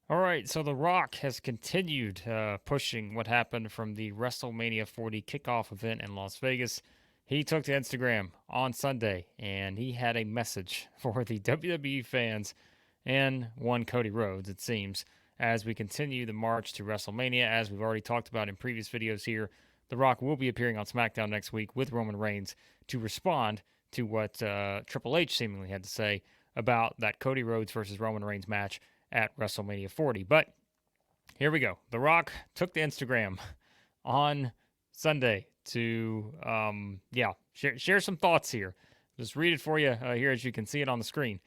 All right, so The Rock has continued pushing what happened from the WrestleMania 40 kickoff event in Las Vegas. He took to Instagram on Sunday and he had a message for the WWE fans and one Cody Rhodes, it seems, as we continue the march to WrestleMania. As we've already talked about in previous videos here, The Rock will be appearing on SmackDown next week with Roman Reigns to respond to what Triple H seemingly had to say about that Cody Rhodes versus Roman Reigns match at WrestleMania 40. But here we go. The Rock took to Instagram on Sunday to, share some thoughts here. Just read it for you here as you can see it on the screen.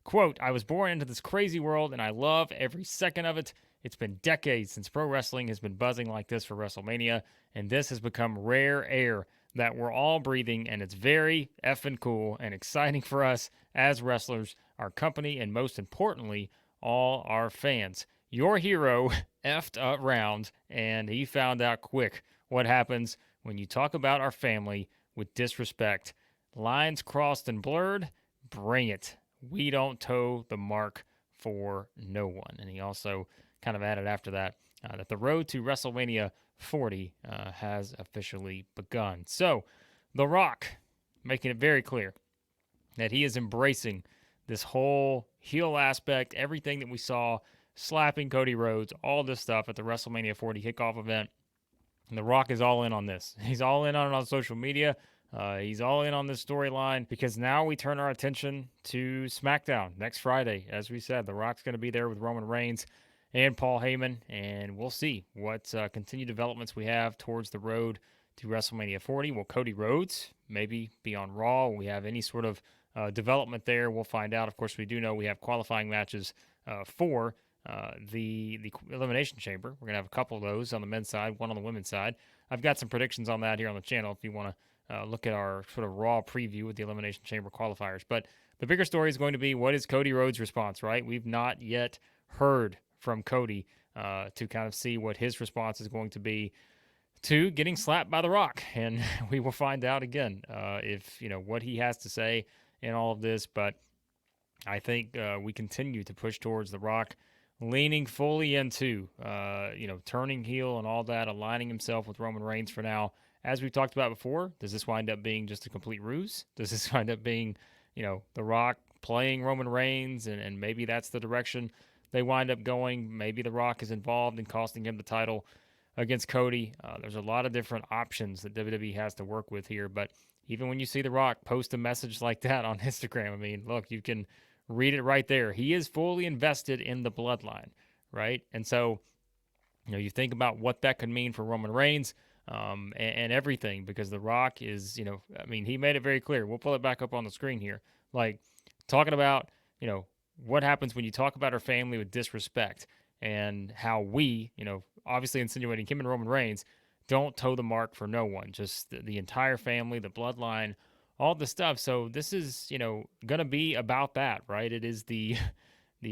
Quote, I was born into this crazy world and I love every second of it. It's been decades since pro wrestling has been buzzing like this for WrestleMania, and this has become rare air that we're all breathing, and it's very effing cool and exciting for us as wrestlers, our company, and most importantly, all our fans. Your hero effed around, and he found out quick what happens when you talk about our family with disrespect. Lines crossed and blurred, bring it. We don't toe the mark for no one. And he also kind of added after that that the road to WrestleMania 40 has officially begun. So, The Rock making it very clear that he is embracing this whole heel aspect, everything that we saw, slapping Cody Rhodes, all this stuff at the WrestleMania 40 kickoff event. And The Rock is all in on this. He's all in on it on social media. He's all in on this storyline because now we turn our attention to SmackDown next Friday. As we said, The Rock's going to be there with Roman Reigns and Paul Heyman, and we'll see what continued developments we have towards the road to WrestleMania 40. Will Cody Rhodes maybe be on Raw? Will we have any sort of development there? We'll find out. Of course, we do know we have qualifying matches for the Elimination Chamber. We're gonna have a couple of those on the men's side, one on the women's side. I've got some predictions on that here on the channel if you want to look at our sort of raw preview with the Elimination Chamber qualifiers. But the bigger story is going to be what is Cody Rhodes' response, right? We've not yet heard from Cody to kind of see what his response is going to be to getting slapped by The Rock. And we will find out again if, what he has to say in all of this. But I think we continue to push towards The Rock leaning fully into, turning heel and all that, aligning himself with Roman Reigns for now. As we've talked about before, does this wind up being just a complete ruse? Does this wind up being, The Rock playing Roman Reigns and maybe that's the direction they wind up going? Maybe The Rock is involved in costing him the title against Cody. There's a lot of different options that WWE has to work with here, but even when you see The Rock post a message like that on Instagram, I mean, look, you can read it right there. He is fully invested in the bloodline, right? And so, you think about what that could mean for Roman Reigns and everything because The Rock is, he made it very clear. We'll pull it back up on the screen here. Like, talking about, what happens when you talk about our family with disrespect and how we, obviously insinuating him and Roman Reigns, don't toe the mark for no one, just the entire family, the bloodline, all the stuff. So this is, going to be about that, right? It is the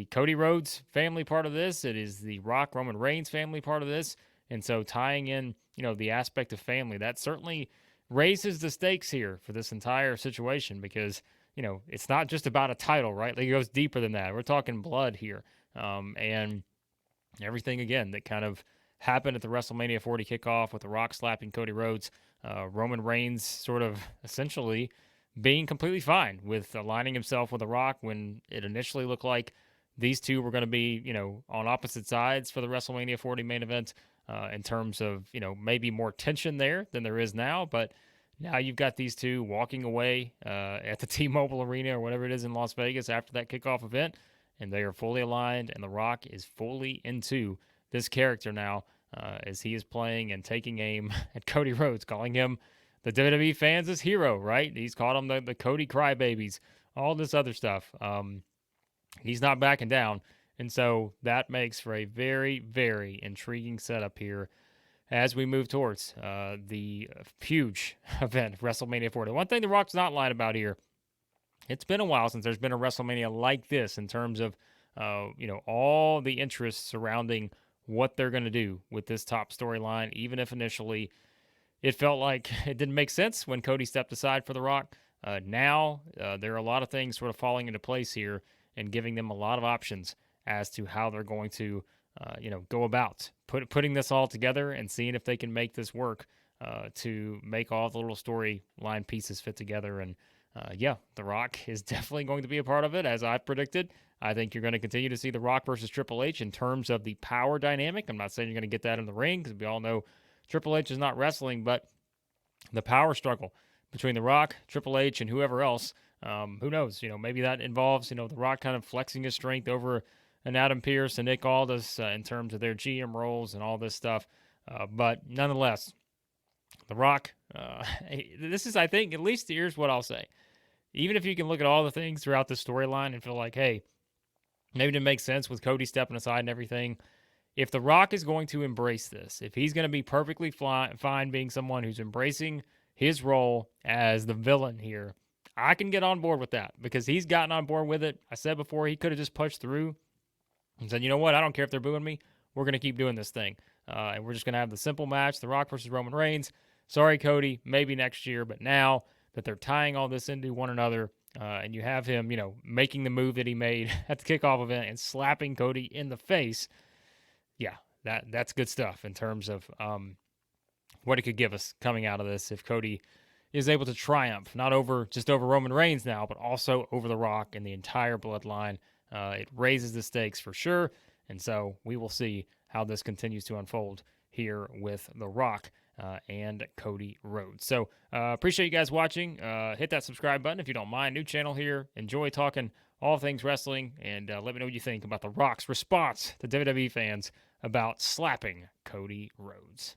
Cody Rhodes family part of this. It is the Rock Roman Reigns family part of this. And so tying in, the aspect of family, that certainly raises the stakes here for this entire situation because, it's not just about a title, right? Like it goes deeper than that. We're talking blood here. And everything again that kind of happened at the WrestleMania 40 kickoff with The Rock slapping Cody Rhodes, Roman Reigns sort of essentially being completely fine with aligning himself with The Rock when it initially looked like these two were going to be, on opposite sides for the WrestleMania 40 main event in terms of, maybe more tension there than there is now. But now you've got these two walking away at the T-Mobile Arena or whatever it is in Las Vegas after that kickoff event, and they are fully aligned, and The Rock is fully into this character now as he is playing and taking aim at Cody Rhodes, calling him the WWE fans' hero, right? He's called them the Cody Crybabies, all this other stuff. He's not backing down. And so that makes for a very, very intriguing setup here as we move towards the huge event, WrestleMania 40. One thing The Rock's not lying about here, it's been a while since there's been a WrestleMania like this in terms of, all the interest surrounding what they're going to do with this top storyline, even if initially it felt like it didn't make sense when Cody stepped aside for The Rock. Now there are a lot of things sort of falling into place here and giving them a lot of options as to how they're going to, go about putting this all together and seeing if they can make this work to make all the little storyline pieces fit together. And yeah, The Rock is definitely going to be a part of it, as I predicted. I think you're going to continue to see The Rock versus Triple H in terms of the power dynamic. I'm not saying you're going to get that in the ring because we all know Triple H is not wrestling, but the power struggle between The Rock, Triple H, and whoever else. Who knows? Maybe that involves, The Rock kind of flexing his strength over an Adam Pearce and Nick Aldis in terms of their GM roles and all this stuff. But nonetheless, The Rock, this is, I think, at least here's what I'll say. Even if you can look at all the things throughout the storyline and feel like, hey, maybe it didn't make sense with Cody stepping aside and everything. If The Rock is going to embrace this, if he's going to be perfectly fine being someone who's embracing his role as the villain here, I can get on board with that because he's gotten on board with it. I said before, he could have just pushed through and said, you know what, I don't care if they're booing me. We're going to keep doing this thing. And we're just going to have the simple match, The Rock versus Roman Reigns. Sorry, Cody, maybe next year. But now that they're tying all this into one another, and you have him, making the move that he made at the kickoff event and slapping Cody in the face, yeah, that's good stuff in terms of what it could give us coming out of this if Cody is able to triumph, not just over Roman Reigns now, but also over The Rock and the entire bloodline. It raises the stakes for sure, and so we will see how this continues to unfold here with The Rock and Cody Rhodes. So appreciate you guys watching. Hit that subscribe button if you don't mind. New channel here. Enjoy talking all things wrestling, and let me know what you think about The Rock's response to WWE fans about slapping Cody Rhodes.